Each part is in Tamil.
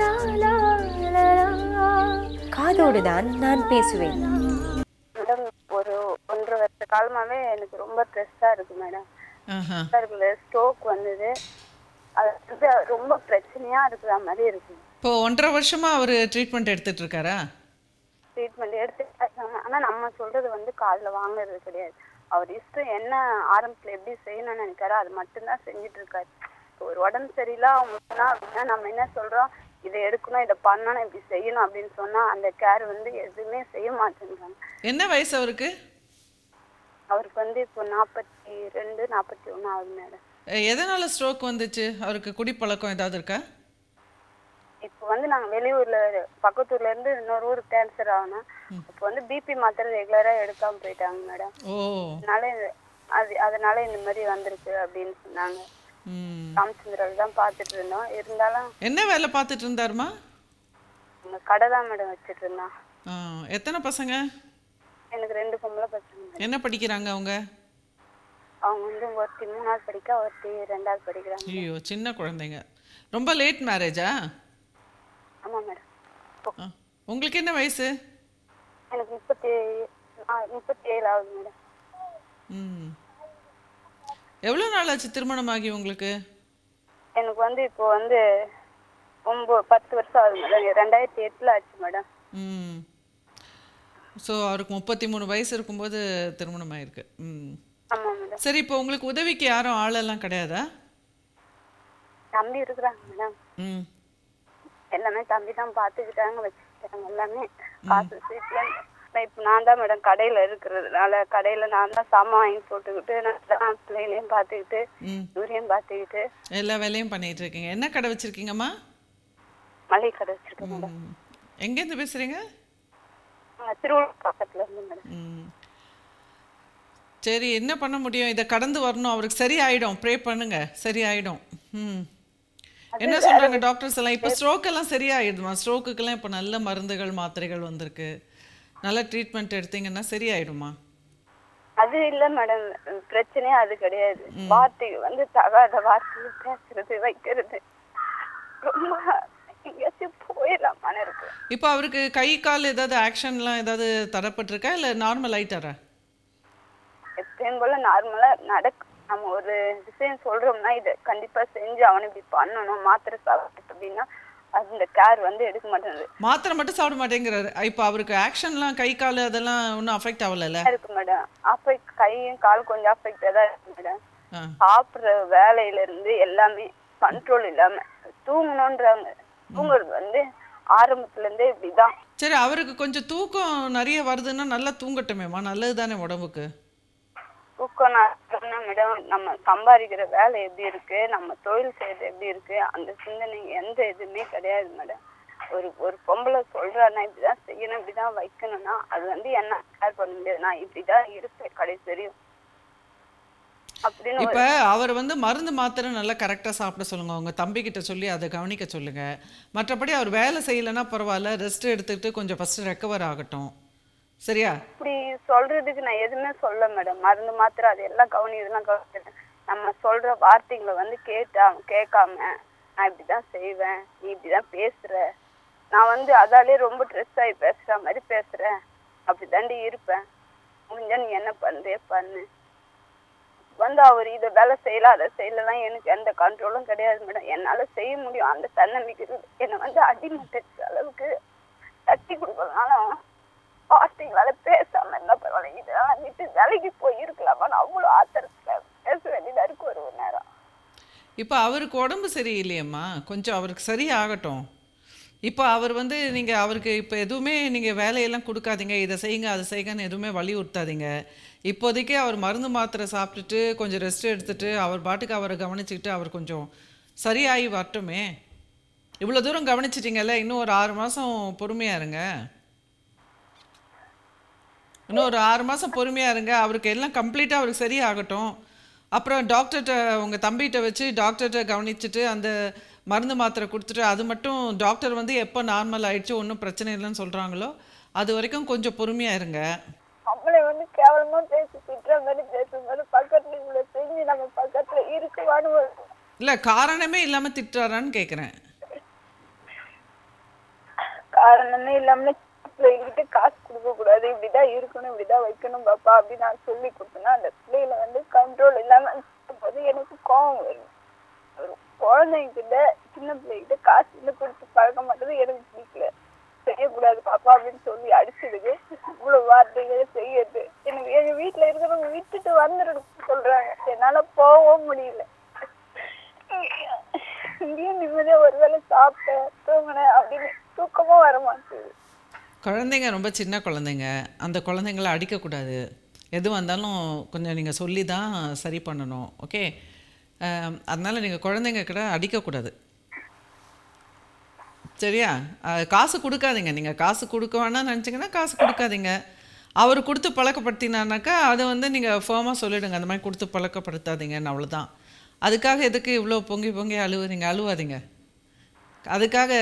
லா லா லா லா. காதோடுதான் நான் பேசுவேன். மேடம், ஒரு 1.5 வருஷ காலமாவே எனக்கு ரொம்ப ஸ்ட்ரெஸ்ஸா இருக்கு மேடம். ஆஹா. இருக்குது ஸ்ட்ரோக் வந்தது. அது வந்து ரொம்ப பிரச்சனையா இருக்கிற மாதிரி இருக்கு. இப்போ 1.5 வருஷமா அவர் ட்ரீட்மெண்ட் எடுத்துட்டு இருக்காரா? ட்ரீட்மெண்ட் எடுத்துட்டாங்க. ஆனா நம்ம சொல்றது வந்து காதுல வாங்குறது கிடையாது. அவர் இஷ்டம் என்ன ஆரம்பத்துல எப்படி செய்யணும்னு நினைக்காரோ அது மட்டும்தான் செஞ்சுட்டு இருக்காரு. இப்போ ஒரு உடம்பு சரியில்லை அவங்களுக்குனா அப்படின்னா நம்ம என்ன சொல்றோம், இதை எடுக்கணும், இதை பண்ணணும், இப்படி செய்யணும் அப்படின்னு சொன்னா அந்த கேர் வந்து எதுவுமே செய்ய மாட்டேங்கிறாங்க. என்ன வயசு அவருக்கு? அவருக்கு வந்து இப்போ 42 41 ஆகுது மேடம். எதனால ஸ்ட்ரோக் வந்துச்சு? அவருக்கு குடிப்பழக்கம் ஏதாவது இருக்கா? இப்போ வந்து நாங்க வெளியூர்ல பக்கத்தூர்ல இருந்து இன்னொரு ஊருக்கு ட்ரான்ஸ்ஃபர் ஆகணும். இப்போ வந்து பிபி மாத்திரை ரெகுலரா எடுக்காம போயிட்டாங்க மேடம். ஓ. அதனால அதனால இந்த மாதிரி வந்திருக்கு அப்படின்னு சொன்னாங்க. ம். ராமச்சந்திராவில் தான் பார்த்துட்டு இருந்தோம். இருந்தாலும் என்ன வேலை பார்த்துட்டு இருந்தாருமா? உங்க கடை தான் மேடம் வச்சுட்டு இருந்தான். ஆ. எத்தனை பசங்க? எனக்கு 2 பொம்பளை பசங்க மேடம். என்ன படிக்கிறாங்க அவங்க? அவங்க வந்து ஒருத்தி 3ஆவது படிக்கா, ஒருத்தி 2ஆவது படிக்கிறாங்க. ஐயோ, சின்ன குழந்தைங்க. ரொம்ப லேட் மேரேஜா? ஆமா மேடம். ஆ. உங்களுக்கு என்ன வயசு? எனக்கு 37 ஆகுது மேடம். ம். எவ்வளோ நாள் ஆச்சு திருமணம் ஆகி உங்களுக்கு? எனக்கு வந்து இப்போ வந்து 10 வருஷம் ஆகுது மேடம். 2008 ஆச்சு மேடம். ம். ஸோ அவருக்கு 33 வயசு இருக்கும்போது திருமணம் ஆயிருக்கு. ம். ஆமா மேடம். சரி, இப்போ உங்களுக்கு உதவிக்கு யாரும் ஆளெல்லாம் கிடையாதா? தம்பி இருக்கிறாங்க மேடம். ம். எல்லாமே தம்பி தான் பார்த்துக்கிட்டாங்க, வச்சுக்கிட்டாங்க எல்லாமே. காசு சீட்டில் இப்போ நான் தான் மேடம் கடையில் இருக்கிறதுனால கடையில் நான் தான் சாமான் வாங்கி போட்டுக்கிட்டு நான் தான் பிள்ளைகளையும் பார்த்துக்கிட்டு ம். இவரையும் பார்த்துக்கிட்டு எல்லா வேலையும் பண்ணிட்டு இருக்கீங்க. என்ன கடை வச்சிருக்கீங்கம்மா? மளிகை கடை வச்சுருக்கேன் மேடம். எங்கேருந்து பேசுறீங்க? திருவள்ளூர் பக்கத்தில் இருந்து மேடம். ம். சரி, என்ன பண்ண முடியும்? இதை கடந்து வரணும். அவருக்கு சரி ஆயிடும். ப்ரே பண்ணுங்க, சரி ஆயிடும். ம். என்ன சொல்றாங்க டாக்டர்ஸ் எல்லாம்? இப்போ ஸ்ட்ரோக் எல்லாம் சரியாயிடுமா? ஸ்ட்ரோக்குக்கெல்லாம் இப்போ நல்ல மருந்துகள் மாத்திரைகள் வந்திருக்கு. நல்ல ட்ரீட்மெண்ட் எடுத்தீங்கன்னா சரியாயிடுமா? அது இல்லை மேடம், பிரச்சனையே அது கிடையாது. வார்த்தை வந்து தகாத வார்த்தை பேசுறது வைக்கிறது ரொம்ப எங்கேயாச்சும் போயிடலாமான்னு இருக்கு. இப்போ அவருக்கு கை கால் ஏதாவது ஆக்ஷன்லாம் ஏதாவது தரப்பட்டிருக்கா இல்லை நார்மல் ஆயிட்டாரா? எப்பயும் போல நார்மலா நடக்கும். நம்ம ஒரு விஷயம் சொல்றோம்னா இதை கண்டிப்பா செஞ்சு அவனை இப்படி பண்ணணும், மாத்திரை சாப்பிட்டு அப்படின்னா அந்த கேர் வந்து எடுக்க மாட்டேங்குது. மாத்திரை மட்டும் சாப்பிட மாட்டேங்கிறாரு. இப்போ அவருக்கு ஆக்ஷன்லாம் கை கால் அதெல்லாம் ஒன்றும் அஃபெக்ட் ஆகலைல்ல? இருக்கு மேடம். அஃபெக்ட் கையும் கால் கொஞ்சம் அஃபெக்டா தான் இருக்கு மேடம். ஆ. சாப்பிட்ற வேலையில இருந்து எல்லாமே கண்ட்ரோல் இல்லாம தூங்கணுன்றாங்க. தூங்குறது வந்து ஆரம்பத்துல இருந்தே இப்படிதான். சரி, அவருக்கு கொஞ்சம் தூக்கம் நிறைய வருதுன்னா நல்லா தூங்கட்டுமேம்மா, நல்லது தானே உடம்புக்கு. தூக்கம் நான் சொன்னா மேடம், நம்ம சம்பாதிக்கிற வேலை எப்படி இருக்கு, நம்ம தொழில் செய்யறது எப்படி இருக்கு, அந்த சிந்தனை எந்த இதுவுமே கிடையாது மேடம். ஒரு பொம்பளை சொல்றான்னா இப்படிதான் செய்யணும், இப்படிதான் வைக்கணும்னா அது வந்து என்ன கேர் பண்ண முடியாது. நான் இப்படிதான் இருப்பேன் கடைசி வரையும் அப்படின்னு இப்போ அவர் வந்து மருந்து மாத்திரை நல்லா கரெக்டாக சாப்பிட சொல்லுங்க. உங்கள் தம்பிக்கிட்ட சொல்லி அதை கவனிக்க சொல்லுங்க. மற்றபடி அவர் வேலை செய்யலைன்னா பரவாயில்ல, ரெஸ்ட் எடுத்துக்கிட்டு கொஞ்சம் ஃபஸ்ட்டு ரெக்கவர் ஆகட்டும். சரியா? இப்படி சொல்றதுக்கு நான் எதுவுமே சொல்ல மேடம். மருந்து மாத்திரை அது எல்லாம் இதெல்லாம் கவனிக்கிறேன். நம்ம சொல்ற வார்த்தைகளை வந்து கேட்காம நான் இப்படிதான் செய்வேன், நீ இப்படிதான் பேசுற, நான் வந்து அதாலே ரொம்ப ஸ்ட்ரெஸ் ஆகி பேசுற மாதிரி பேசுறேன், அப்படிதாண்டி இருப்பேன், முடிஞ்சா நீ என்ன பண்றே பண்ணு வந்து அவர் இதை வேலை செய்யலாம் அதை செய்யலாம் எனக்கு எந்த கண்ட்ரோலும் கிடையாது மேடம். என்னால செய்ய முடியும் அந்த தன்னம்பிக்கை என்னை வந்து அடிமட்ட அளவுக்கு தட்டி கொடுக்கறதுனால வார்த்தைகளால பேசாம இருந்தா பரவாயில்ல, இதெல்லாம் விட்டு வேலைக்கு போயிருக்கலாமான்னு அவ்வளோ ஆத்திரத்துல பேச வேண்டியதா இருக்கு ஒரு நேரம். இப்போ அவருக்கு உடம்பு சரியில்லையம்மா, கொஞ்சம் அவருக்கு சரி ஆகட்டும். இப்போ அவர் வந்து நீங்கள் அவருக்கு இப்போ எதுவுமே நீங்கள் வேலையெல்லாம் கொடுக்காதீங்க, இதை செய்யுங்க அதை செய்யுங்கன்னு எதுவுமே வலியுறுத்தாதீங்க. இப்போதைக்கு அவர் மருந்து மாத்திரை சாப்பிட்டுட்டு கொஞ்சம் ரெஸ்ட் எடுத்துட்டு அவர் பாட்டுக்கு அவரை கவனிச்சுக்கிட்டு அவர் கொஞ்சம் சரியாகி வரட்டுமே. இவ்வளோ தூரம் கவனிச்சிட்டிங்கல்ல, இன்னும் ஒரு 6 மாதம் பொறுமையாக இருங்க. இன்னும் ஒரு 6 மாதம் பொறுமையாக இருங்க. அவருக்கு எல்லாம் கம்ப்ளீட்டாக அவருக்கு சரியாகட்டும். அப்புறம் டாக்டர்கிட்ட உங்கள் தம்பிகிட்ட வச்சு டாக்டர்கிட்ட கவனிச்சுட்டு அந்த மருந்து மாத்திரை கொடுத்துட்டு அது மட்டும் டாக்டர் வந்து எப்போ நார்மல் ஆயிடுச்சு ஒன்றும் பிரச்சனை இல்லைன்னு சொல்கிறாங்களோ அது வரைக்கும் கொஞ்சம் பொறுமையாக இருங்க. நம்மளை வந்து கேவலமா பேசி திட்டுற மாதிரி பேசும்போது பக்கத்துல இவ்வளவு செஞ்சு நம்ம பக்கத்துல இருக்குவான்னு இல்லை, காரணமே இல்லாமல் திட்டுறாரான்னு கேட்குறேன். காரணமே இல்லாம பிள்ளைகிட்ட காசு கொடுக்க கூடாது, இப்படிதான் இருக்கணும், இப்படிதான் வைக்கணும் பாப்பா அப்படின்னு நான் சொல்லி கொடுத்தேன்னா அந்த பிள்ளைகளை வந்து கண்ட்ரோல் இல்லாம போது எனக்கு கோவம் வரும். ஒரு குழந்தைங்கிட்ட சின்ன பிள்ளைகிட்ட காசு வந்து கொடுத்து பழக்க மாட்டது எனக்கு பிடிக்கல. செய்யக்கூடாது பாப்பா அப்படின்னு சொல்லி அடிச்சதுக்கு இவ்வளவு வார்த்தைகளை செய்யறது எனக்கு எங்க வீட்டுல இருக்கிறவங்க விட்டுட்டு வந்துடுன்னு சொல்றாங்க. என்னால போகவும் முடியல. இங்கேயும் நிம்மதியா ஒருவேளை சாப்பிட்டேன் தூங்கினேன் அப்படின்னு தூக்கமும் வர மாட்டேங்குது. குழந்தைங்க ரொம்ப சின்ன குழந்தைங்க, அந்த குழந்தைங்கள அடிக்கக்கூடாது. எது வந்தாலும் கொஞ்சம் நீங்கள் சொல்லி தான் சரி பண்ணணும். ஓகே, அதனால் நீங்கள் குழந்தைங்க கிட்ட அடிக்கக்கூடாது. சரியா? காசு கொடுக்காதீங்க. நீங்கள் காசு கொடுக்க வேணாம்னு நினச்சிங்கன்னா காசு கொடுக்காதீங்க. அவர் கொடுத்து பழக்கப்படுத்தினானாக்கா அதை வந்து நீங்கள் ஃபேமாக சொல்லிவிடுங்க, அந்த மாதிரி கொடுத்து பழக்கப்படுத்தாதீங்கன்னு. அவ்வளோதான். அதுக்காக எதுக்கு இவ்வளோ பொங்கி பொங்கி அழுவுறீங்க? அழுவாதீங்க. அதுக்காக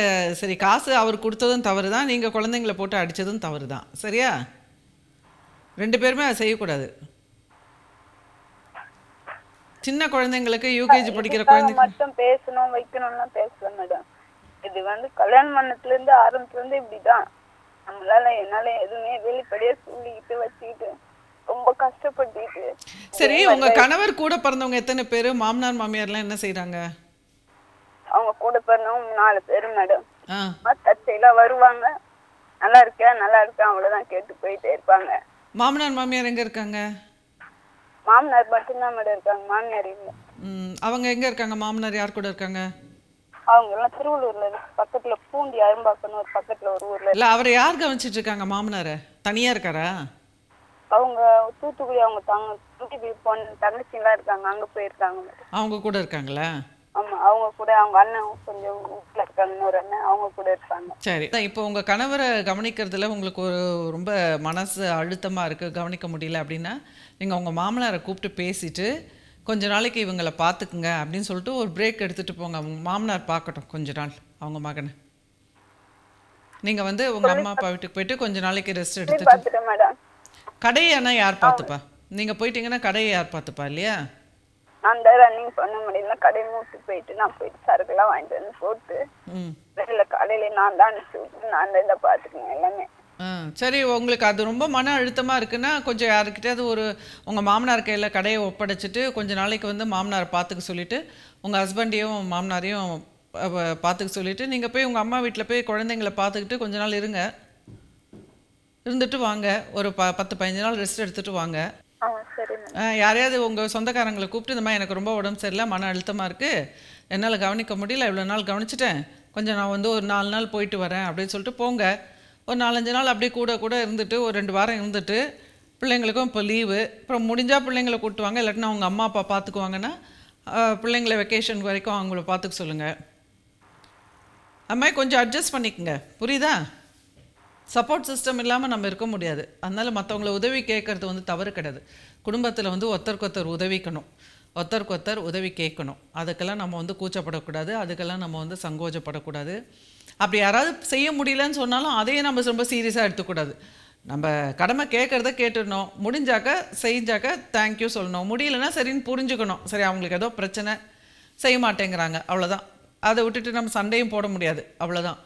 சரி, காசு அவர் கொடுத்ததும் தவறு தான், நீங்கள் குழந்தைங்கள போட்டு அடித்ததும் தவறு தான். சரியா? 2 பேருமே அதை செய்யக்கூடாது. சின்ன குழந்தைங்களுக்கு யூகேஜி படிக்கிற குழந்தைங்க மட்டும் பேசணும் வைக்கணும்லாம் பேசுவேன் மேடம். இது வந்து கல்யாண மண்டபத்துல இருந்து ஆரம்பத்துல இருந்து இப்படிதான். நம்மளால என்னால எதுவுமே வெளிப்படையா சொல்லிக்கிட்டு வச்சுக்கிட்டு ரொம்ப கஷ்டப்பட்டுட்டு. சரி, உங்க கணவர் கூட பிறந்தவங்க எத்தனை பேர்? மாமனார் மாமியார்லாம் என்ன செய்றாங்க? அவங்க கூட பிறந்தவங்க 4 பேரு மேடம். ஆ, தச்சையெல்லாம் வருவாங்க, நல்லா இருக்கேன் நல்லா இருக்கேன் அவ்வளவுதான் கேட்டு போயிட்டே இருப்பாங்க. மாமனார் மாமியார் எங்கே இருக்காங்க? மாமனார் மட்டும்தான் மேடம் இருக்காங்க, மாமியார் இல்லை. அவங்க எங்கே இருக்காங்க? மாமனார் யார் கூட இருக்காங்க? அவங்க எல்லாம் திருவள்ளூர்ல இருக்கு, பக்கத்துல பூண்டி அரும்பாக்கன்னு ஒரு பக்கத்துல ஒரு ஊர்ல. இல்லை, அவரை யார் கவனிச்சிட்டு இருக்காங்க? மாமனாரை தனியாக இருக்காரா? அவங்க தூத்துக்குடி அவங்க தங்கச்சி எல்லாம் இருக்காங்க, அங்க போயிருக்காங்க மேடம். அவங்க கூட இருக்காங்களா? ஆமா, அவங்க கூட அவங்க அண்ணன் கொஞ்சம் வீட்டுல இருக்காங்க, இன்னொரு அண்ணன் அவங்க கூட இருப்பாங்க. சரி, இப்போ உங்கள் கணவரை கவனிக்கிறதுல உங்களுக்கு ஒரு ரொம்ப மனசு அழுத்தமாக இருக்குது, கவனிக்க முடியல அப்படின்னா நீங்கள் உங்கள் மாமனாரை கூப்பிட்டு பேசிட்டு கொஞ்ச நாளைக்கு இவங்களை பார்த்துக்குங்க அப்படின்னு சொல்லிட்டு ஒரு பிரேக் எடுத்துகிட்டு போங்க. அவங்க மாமனார் பார்க்கட்டும் கொஞ்ச நாள் அவங்க மகனை. நீங்கள் வந்து உங்கள் அம்மா அப்பா வீட்டுக்கு போயிட்டு கொஞ்ச நாளைக்கு ரெஸ்ட் எடுத்துட்டு. பாத்துட்டேன் மேடம். கடையை யார் பார்த்துப்பா? நீங்கள் போயிட்டீங்கன்னா கடையை யார் பார்த்துப்பா இல்லையா? நான் தான் ரன்னிங் பண்ண முடியல, கடை மூட்டு போயிட்டு நான் போயிட்டு சரக்குலாம் வாங்கிட்டு வந்து போட்டு வெளியில காலையில நான் தான் அனுப்பிச்சு விட்டு நான் தான் பார்த்துக்கேன் எல்லாமே. சரி, உங்களுக்கு அது ரொம்ப மன அழுத்தமாக இருக்குன்னா கொஞ்சம் யாருக்கிட்டையாவது ஒரு உங்கள் மாமனார் கையில் கடையை ஒப்படைச்சிட்டு கொஞ்ச நாளைக்கு வந்து மாமனாரை பார்த்துக்க சொல்லிவிட்டு உங்கள் ஹஸ்பண்டையும் மாமனாரையும் பார்த்துக்க சொல்லிவிட்டு நீங்கள் போய் உங்கள் அம்மா வீட்டில் போய் குழந்தைங்கள பார்த்துக்கிட்டு கொஞ்ச நாள் இருந்துட்டு வாங்க. ஒரு 10-15 நாள் ரெஸ்ட் எடுத்துகிட்டு வாங்க. யாரையாவது உங்கள் சொந்தக்காரங்களை கூப்பிட்டு இந்த மாதிரி எனக்கு ரொம்ப உடம்பு சரியில்லை, மன அழுத்தமாக இருக்குது, என்னால் கவனிக்க முடியல, இவ்வளோ நாள் கவனிச்சிட்டேன், கொஞ்சம் நான் வந்து ஒரு 4 நாள் போயிட்டு வரேன் அப்படின்னு சொல்லிட்டு போங்க. ஒரு 4-5 நாள் அப்படியே கூட இருந்துட்டு ஒரு 2 வாரம் இருந்துட்டு பிள்ளைங்களுக்கும் இப்போ லீவு, அப்புறம் முடிஞ்சால் பிள்ளைங்களை கூட்டுவாங்க, இல்லாட்டினா அவங்க அம்மா அப்பா பார்த்துக்குவாங்கன்னா பிள்ளைங்களை வெக்கேஷன் வரைக்கும் அவங்கள பார்த்துக்க சொல்லுங்கள். அது மாதிரி கொஞ்சம் அட்ஜஸ்ட் பண்ணிக்கோங்க. புரியுதா? சப்போர்ட் சிஸ்டம் இல்லாமல் நம்ம இருக்க முடியாது. அதனால் மற்றவங்கள உதவி கேட்குறது வந்து தவறு கிடையாது. குடும்பத்தில் வந்து ஒருத்தருக்கொருத்தர் உதவிக்கணும், ஒருத்தருக்கொருத்தர் உதவி கேட்கணும். அதுக்கெல்லாம் நம்ம வந்து கூச்சப்படக்கூடாது, அதுக்கெல்லாம் நம்ம வந்து சங்கோஜப்படக்கூடாது. அப்படி யாராவது செய்ய முடியலன்னு சொன்னாலும் அதையே நம்ம ரொம்ப சீரியஸாக எடுத்துக்கூடாது. நம்ம கடமை கேட்குறத கேட்டுடணும், முடிஞ்சாக்க செஞ்சாக்க தேங்க்யூ சொல்லணும், முடியலன்னா சரின்னு புரிஞ்சுக்கணும். சரி, அவங்களுக்கு ஏதோ பிரச்சனை செய்ய மாட்டேங்கிறாங்க, அவ்வளோதான். அதை விட்டுட்டு நம்ம சண்டையும் போட முடியாது, அவ்வளோதான்.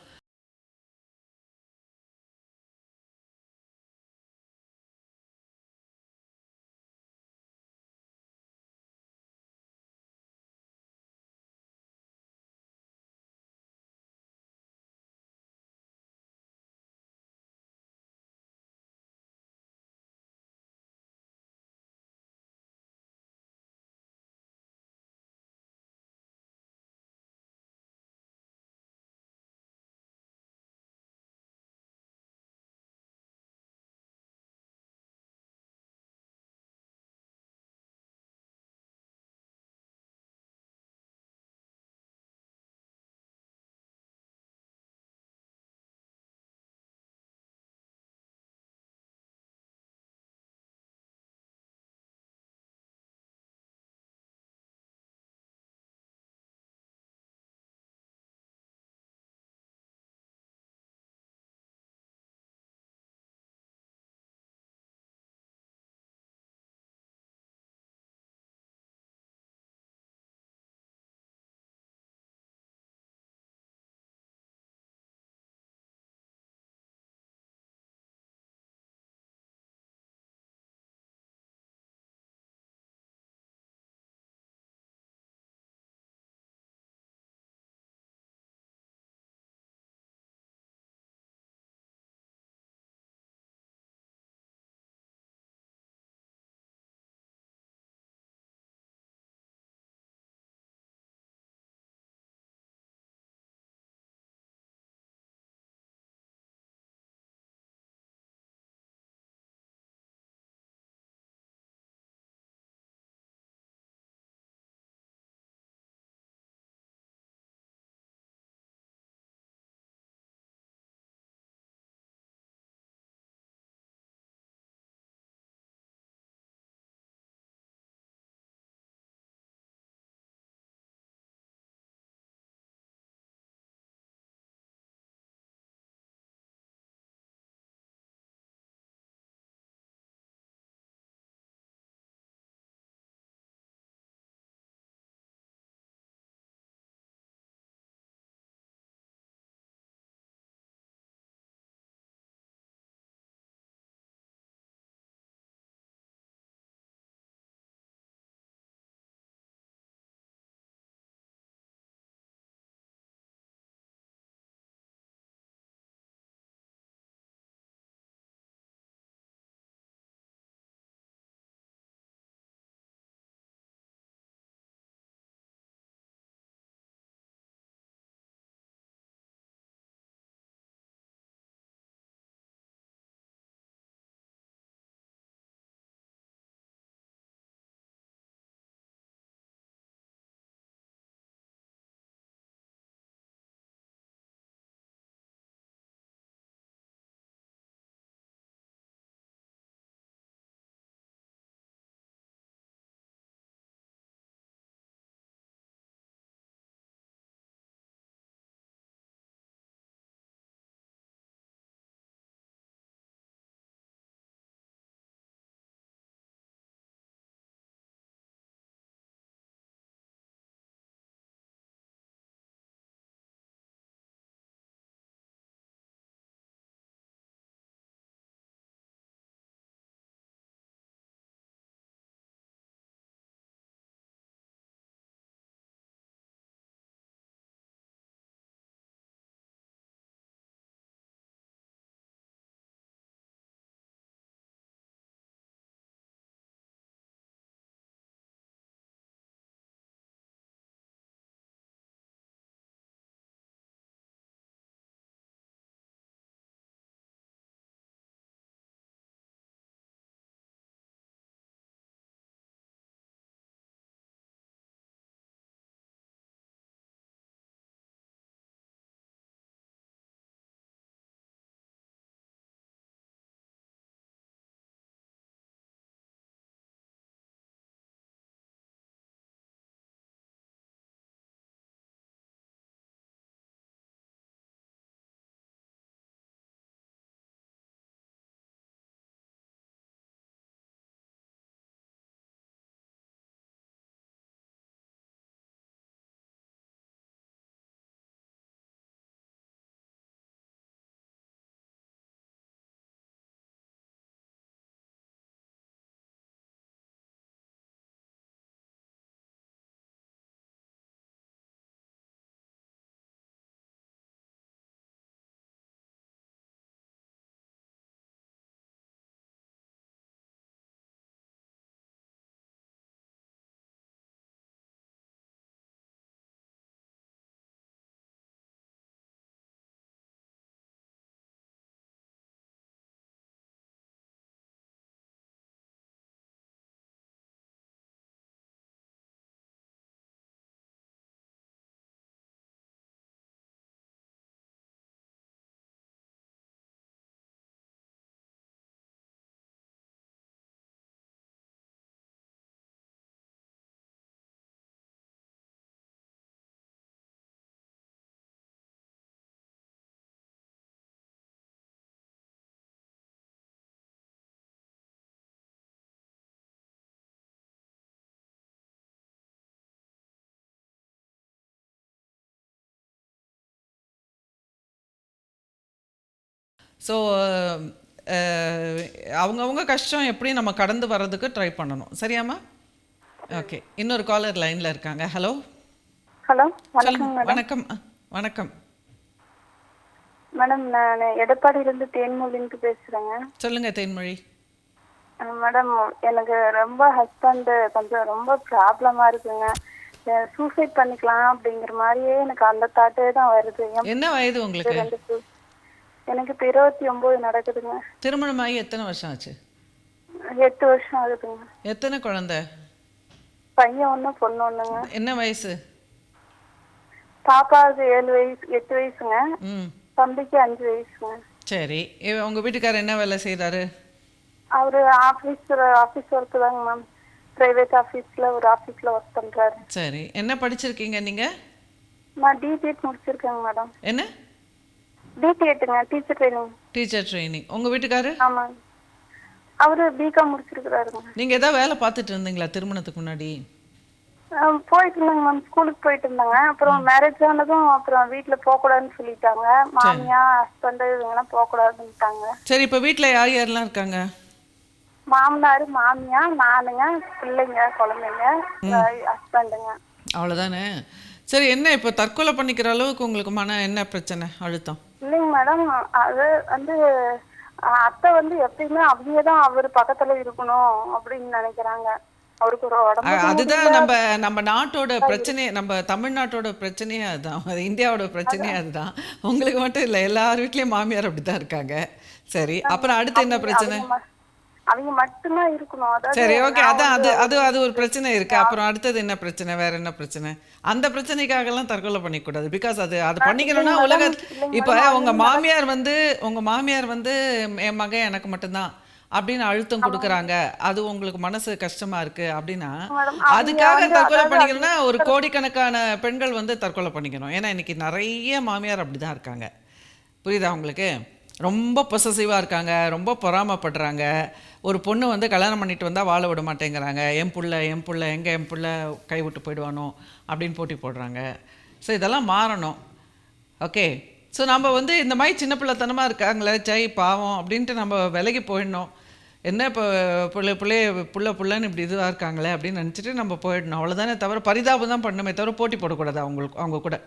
ஸோ அவங்கவுங்க கஷ்டம் எப்படி நம்ம கடந்து வர்றதுக்கு ட்ரை பண்ணணும். சரியாம்மா? ஓகே. இன்னொரு காலர் லைனில் இருக்காங்க. ஹலோ. ஹலோ, சொல்லுங்க. வணக்கம். வணக்கம் மேடம். நான் எடப்பாடியிலேருந்து தேன்மொழின்னு பேசுகிறேங்க. சொல்லுங்க தேன்மொழி. மேடம், எனக்கு ரொம்ப ஹஸ்பண்ட் கொஞ்சம் ரொம்ப ப்ராப்ளமாக இருக்குங்க. சூசைட் பண்ணிக்கலாம் அப்படிங்கிற மாதிரியே எனக்கு அந்த தாட்டே தான் வருது. என்ன வயது உங்களுக்கு? எனக்கு இப்போ 29 நடக்குதுங்க. திருமணமாகி எத்தனை வருஷம் ஆச்சு? 8 வருஷம் ஆகுதுங்க. எத்தனை குழந்தை? பையன் ஒன்று பொண்ணு ஒன்றுங்க. என்ன வயசு? பாப்பாவுக்கு 8 வயசுங்க. தம்பிக்கு 5 வயசுங்க. சரி. உங்கள் வீட்டுக்காரர் என்ன வேலை செய்கிறாரு? அவர் ஆஃபீஸ் ஒர்க்கு தாங்க மேம். ப்ரைவேட் ஆஃபீஸில் ஒரு ஆஃபீஸில் ஒர்க் பண்ணுறாரு. சரி. என்ன படிச்சிருக்கீங்க நீங்கள்? நான் டிடிஎட் முடிச்சிருக்கேங்க மேடம். என்ன டிடிஎட்டுங்க, டீச்சர் ட்ரைனிங். Teacher training. உங்கள் வீட்டுக்காரர்? ஆமாங்க, அவர் பிகாம் முடிச்சிருக்கிறாருங்க. நீங்கள் எதாவது வேலை பார்த்துட்டு இருந்தீங்களா திருமணத்துக்கு முன்னாடி? போயிட்டு இருந்தாங்க மேம், ஸ்கூலுக்கு போயிட்டு இருந்தாங்க. அப்புறம் மேரேஜ் ஆனதும் அப்புறம் வீட்டில் போகக்கூடாதுன்னு சொல்லிட்டாங்க. மாமியா ஹஸ்பண்டு இவங்கெல்லாம் போகக்கூடாதுன்னுட்டாங்க. சரி. இப்போ வீட்டில் யார் யாரெல்லாம் இருக்காங்க? மாமனார், மாமியா, நானுங்க, பிள்ளைங்க, குழந்தைங்க, ஹஸ்பண்டுங்க. அவ்வளோதானே? சரி. என்ன இப்போ தற்கொலை பண்ணிக்கிற அளவுக்கு உங்களுக்கு என்ன பிரச்சனை, அழுத்தம்? இல்லைங்க மேடம், அது வந்து அத்தை வந்து எப்பயுமே அவங்க தான் அவர் பக்கத்துல இருக்கணும் அப்படின்னு நினைக்கிறாங்க. அவருக்கு ஒரு உடம்பு அதுதான் நம்ம நாட்டோட பிரச்சனையே, நம்ம தமிழ்நாட்டோட பிரச்சனையே அதுதான், அது இந்தியாவோட பிரச்சனையே அதுதான். உங்களுக்கு மட்டும் இல்லை, எல்லார் வீட்லேயும் மாமியார் அப்படிதான் இருக்காங்க. சரி. அப்புறம் அடுத்து என்ன பிரச்சனை? அவங்க மட்டும்தான் இருக்கணும். சரி. ஓகே. அதான் அது ஒரு பிரச்சனை இருக்கு. அப்புறம் அடுத்தது என்ன பிரச்சனை? வேற என்ன பிரச்சனை? அந்த பிரச்சனைக்காகலாம் தற்கொலை பண்ணிக்கூடாது. பிகாஸ் அது பண்ணிக்கணும்னா இப்போ உங்க மாமியார் வந்து என் மகன் எனக்கு மட்டும்தான் அப்படின்னு அழுத்தம் கொடுக்குறாங்க, அது உங்களுக்கு மனசு கஷ்டமா இருக்கு அப்படின்னா அதுக்காக தற்கொலை பண்ணிக்கணும்னா ஒரு கோடிக்கணக்கான பெண்கள் வந்து தற்கொலை பண்ணிக்கணும். ஏன்னா இன்னைக்கு நிறைய மாமியார் அப்படிதான் இருக்காங்க. புரியுதா உங்களுக்கு? ரொம்ப பொசசிவாக இருக்காங்க, ரொம்ப பொறாமப்படுறாங்க. ஒரு பொண்ணு வந்து கல்யாணம் பண்ணிட்டு வந்தால் வாழ விட மாட்டேங்கிறாங்க. என் புள்ள என் புள்ள கை விட்டு போயிடுவானோ அப்படின்னு போட்டி போடுறாங்க. ஸோ இதெல்லாம் மாறணும். ஓகே. ஸோ நம்ம வந்து இந்த மாதிரி சின்ன பிள்ளைத்தனமாக இருக்காங்களே, ஜெய் பாவம் அப்படின்ட்டு நம்ம விலகி போயிடணும். என்ன இப்போ புள்ளன்னு இப்படி இதுவாக இருக்காங்களே அப்படின்னு நினச்சிட்டு நம்ம போயிடணும். அவ்வளோதானே தவிர பரிதாபம் தான் பண்ணணுமே தவிர போட்டி போடக்கூடாது அவங்க கூட.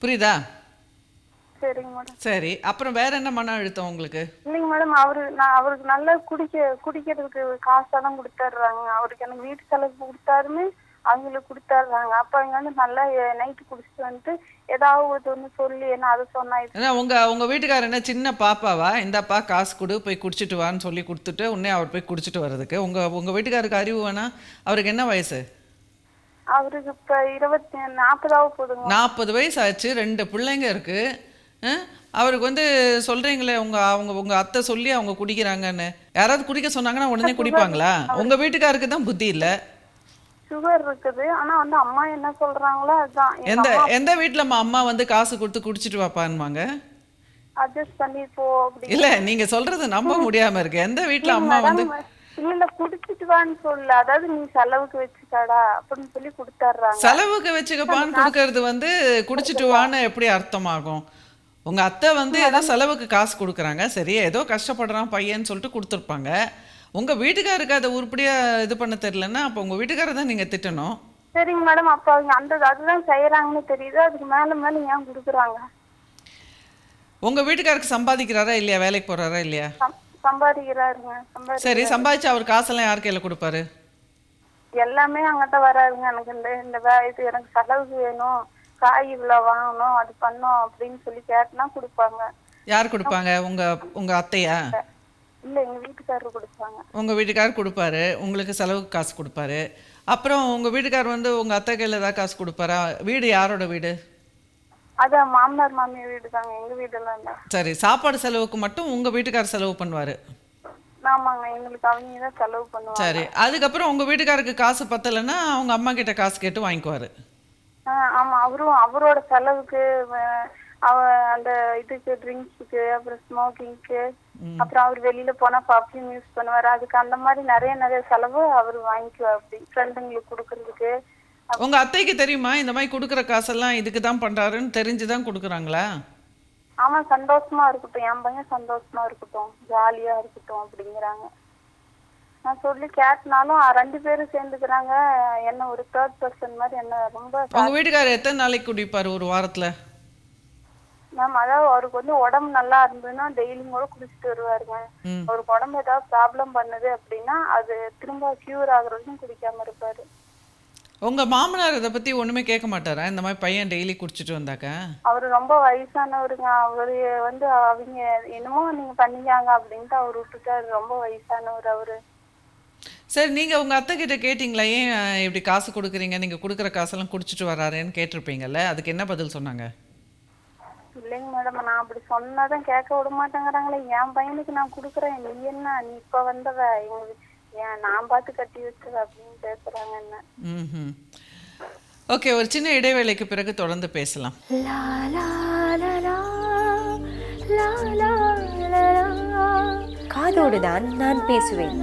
புரியுதா? சரிங்க மேடம். சரி. அப்புறம் வேற என்ன மன அழுத்தம் உங்களுக்கு? இல்லைங்க மேடம், அவருக்கு நல்லா குடிக்கிறதுக்கு காசெல்லாம் கொடுத்துட்றாங்க. அவருக்கு எனக்கு வீட்டு செலவு கொடுத்தாருமே அவங்களுக்கு கொடுத்துட்றாங்க. அப்போ அவங்க வந்து நல்லா நைட்டு குடிச்சிட்டு வந்துட்டு ஏதாவது ஒன்று சொல்லி என்ன அதை சொன்னா ஏன்னா உங்க வீட்டுக்காரர் என்ன சின்ன பாப்பாவா? இந்தாப்பா காசு கொடு போய் குடிச்சிட்டு வான்னு சொல்லி கொடுத்துட்டு உடனே அவர் போய் குடிச்சிட்டு வர்றதுக்கு உங்க வீட்டுக்காருக்கு அறிவு வேணா? அவருக்கு என்ன வயசு? அவருக்கு இப்போ 40 போதுங்க. 40 வயசு ஆச்சு, 2 பிள்ளைங்க இருக்கு. அவருக்கு வந்து சொல்றீங்களே உங்க அத்தை சொல்லி அவங்க குடிக்கிறாங்கன்னு. யாராவது குடிக்க சொன்னாங்கன்னா உடனே குடிப்பாங்களா? உங்க வீட்டுக்காருக்கு தான் புத்தி இல்லை. சுகர் இருக்குது. ஆனா வந்து அம்மா என்ன சொல்றாங்களோ அதுதான். எந்த வீட்டுல அம்மா வந்து காசு கொடுத்து குடிச்சிட்டு வாப்பான்னுவாங்க? அட்ஜஸ்ட் பண்ணி போ அப்படி. இல்ல நீங்க சொல்றது நம்ப முடியாம இருக்கு. எந்த வீட்டுல அம்மா வந்து இல்ல குடிச்சிட்டு வான்னு சொல்ல, அதாவது நீ செலவுக்கு வச்சுக்காடா அப்படின்னு சொல்லி கொடுத்துட்றாங்க. செலவுக்கு வச்சுக்கப்பான்னு கொடுக்கறது வந்து குடிச்சிட்டு வான்னு எப்படி அர்த்தமாகும்? உங்க அத்தை வந்து ஏதோ செலவுக்கு காசு கொடுக்குறாங்க, சரி ஏதோ கஷ்டப்படுறான் பையன்னு சொல்லிட்டு கொடுத்துருப்பாங்க. உங்க வீட்டுக்காருக்கு அதை உருப்படியா இது பண்ண தெரியலன்னா அப்போ உங்க வீட்டுக்காரர் தான் நீங்க திட்டணும். சரிங்க மேடம், அப்போ அவங்க அதுதான் செய்யறாங்கன்னு தெரியுது, அதுக்கு மேல ஏன் கொடுக்குறாங்க? உங்க வீட்டுக்காருக்கு சம்பாதிக்கிறாரா இல்லையா? வேலைக்கு போறாரா இல்லையா? சம்பாதிக்கிறாருங்க. சரி. சம்பாதிச்சு அவர் காசெல்லாம் யார் கையில கொடுப்பாரு? எல்லாமே அங்கதான் வராதுங்க. எனக்கு இந்த இது எனக்கு செலவுக்கு வேணும், காய் இவ்வளவு வாங்கணும், அது பண்ணோம் அப்படின்னு சொல்லி கேட்டனா கொடுப்பாங்க. யார் கொடுப்பாங்க? உங்க அத்தையா? இல்ல எங்க வீட்டுக்காரரு கொடுப்பாங்க. உங்க வீட்டுக்காரர் கொடுப்பாரு, உங்களுக்கு செலவுக்கு காசு கொடுப்பாரு. அப்புறம் உங்க வீட்டுக்காரர் வந்து உங்க அத்தை கையில ஏதாவது காசு கொடுப்பாரா? வீடு யாரோட வீடு? அதான் மாமனார் மாமியார் வீடு தாங்க, எங்க வீடெல்லாம் இல்லை. சரி. சாப்பாடு செலவுக்கு மட்டும் உங்க வீட்டுக்காரர் செலவு பண்ணுவாரு? ஆமாங்க, எங்களுக்கு அவங்க தான் செலவு பண்ணுவாங்க. சரி. அதுக்கப்புறம் உங்க வீட்டுக்காரருக்கு காசு பத்தலைன்னா அவங்க அம்மா கிட்ட காசு கேட்டு வாங்கிக்குவாரு. ஆமா, அவரோட செலவுக்கு அந்த இதுக்கு ட்ரிங்க்ஸுக்கு, அப்புறம் ஸ்மோக்கிங்க்கு, அப்புறம் அவர் வெளியில போனா பர்ஃப்யூம் யூஸ் பண்ணுவாரு, அதுக்கு அந்த மாதிரி நிறைய செலவு அவர் வாங்கிக்குவார். அப்படி ஃப்ரெண்டுங்களுக்கு கொடுக்கறதுக்கு. உங்க அத்தைக்கு தெரியுமா இந்த மாதிரி கொடுக்குற காசெல்லாம் இதுக்கு தான் பண்றாருன்னு தெரிஞ்சுதான் கொடுக்குறாங்களா? ஆமா சந்தோஷமா இருக்கட்டும், என் பையன் சந்தோஷமா இருக்கட்டும், ஜாலியா இருக்கட்டும் அப்படிங்கிறாங்க. நான் சொல்லி கேட்டனாலும் 2 பேரும் சேர்ந்துக்கிறாங்க. என்ன ஒரு தேர்ட் பர்சன் மாதிரி என்ன ரொம்ப உங்க வீட்டுக்காரர் எத்தனை நாளைக்கு குடிப்பாரு ஒரு வாரத்துல? மேம் அதாவது அவருக்கு வந்து உடம்பு நல்லா இருந்ததுன்னா டெய்லியும் கூட குடிச்சிட்டு வருவாருங்க. ம். அவருக்கு உடம்பு ஏதாவது ப்ராப்ளம் பண்ணுது அப்படின்னா அது திரும்ப கியூர் ஆகுற வரைக்கும் குடிக்காம இருப்பாரு. உங்க மாமனார் இதை பத்தி ஒண்ணுமே கேட்க மாட்டாரா? இந்த மாதிரி பையன் டெய்லி குடிச்சிட்டு வந்தாக்க? அவரு ரொம்ப வயசானவருங்க. அவரு வந்து அவங்க என்னமோ நீங்க பண்ணிக்காங்க அப்படின்ட்டு அவர் விட்டுட்டாரு. ரொம்ப வயசானவர் அவரு. சரி, நீங்க உங்க அத்தை கிட்ட கேட்டீங்களா? ஏன் இப்படி காசு கொடுக்குறீங்க, நீங்க கொடுக்குற காசெல்லாம் குடிச்சிட்டு வராருன்னு கேட்டிருப்பீங்கல்ல, அதுக்கு என்ன பதில் சொன்னாங்க? இல்லைங்க மேடம், நான் அப்படி சொன்னாதான் கேட்க விட மாட்டேங்கிறாங்களே. என் பையனுக்கு நான் கொடுக்குறேன், நீ என்ன நீ இப்ப வந்தவ எங்களுக்கு ஏன் நான் பார்த்து கட்டி வச்சுவ அப்படின்னு பேசுறாங்க என்ன. ம். ஓகே, ஒரு சின்ன இடைவேளைக்கு பிறகு தொடர்ந்து பேசலாம். லா லா லா லா, லா லா லா லா. காதோடு தான் நான் பேசுவேன்.